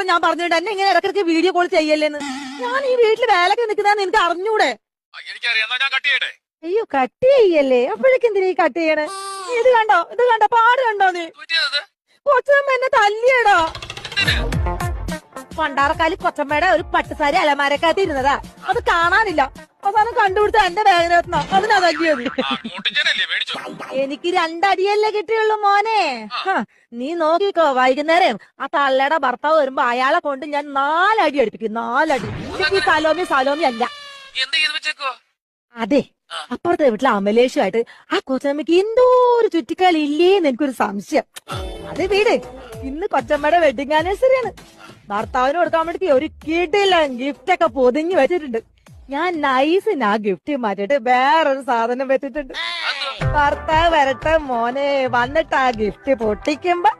മാത്രം ഞാൻ പറഞ്ഞിട്ടുണ്ട് എന്നെ ഇങ്ങനെ ഇടയ്ക്കിടയ്ക്ക് വീഡിയോ കോൾ ചെയ്യല്ലേന്ന്. ഞാൻ ഈ വീട്ടില് വേലൊക്കെ നിൽക്കുന്നതെന്ന് എനിക്ക് അറിഞ്ഞൂടെ? അയ്യോ കട്ട് ചെയ്യല്ലേ, അപ്പോഴേക്കും എന്തിനാ ഈ കട്ട് ചെയ്യണേ? ഇത് കണ്ടോ പാട് കണ്ടോ നീ? കൊച്ചമ്മ എന്നെ തല്ലിയടാ. പണ്ടാറക്കാലി കൊച്ചമ്മയുടെ ഒരു പട്ടുസാരി അലമാരക്കകത്ത് ഇരുന്നതാ, അത് കാണാനില്ല. അവസാനം കണ്ടുപിടിച്ച എന്റെ വേദന അതിനാ തല്ലിയത്. എനിക്ക് 2 അടിയല്ലേ കിട്ടിയുള്ളൂ മോനെ. നീ നോക്കിക്കോ, വൈകുന്നേരം ആ തള്ളയുടെ ഭർത്താവ് വരുമ്പോ അയാളെ കൊണ്ട് ഞാൻ 4 അടി അടിപ്പിക്കും. 4 അടി. ഈ സലോമി അല്ല. അതെ, അപ്പുറത്തെ വീട്ടിലെ അമലേഷുമായിട്ട് ആ കൊച്ചമ്മക്ക് എന്തോ ഒരു ചുറ്റിക്കളി ഇല്ലേന്ന് എനിക്കൊരു സംശയം. അത് വീട് ഇന്ന് കൊച്ചമ്മയുടെ വെഡിങ് ആനിവേഴ്സറിയാണ്. ഭർത്താവിന് കൊടുക്കാൻ വേണ്ടി ഒരു കിടില ഗിഫ്റ്റ് ഒക്കെ പൊതിഞ്ഞു വെച്ചിട്ടുണ്ട്. ഞാൻ നൈസിന് ആ ഗിഫ്റ്റ് മാറ്റിട്ട് വേറൊരു സാധനം വെച്ചിട്ടുണ്ട്. ഭർത്താവ് വരട്ടെ മോനെ, വന്നിട്ട് ആ ഗിഫ്റ്റ് പൊട്ടിക്കുമ്പോ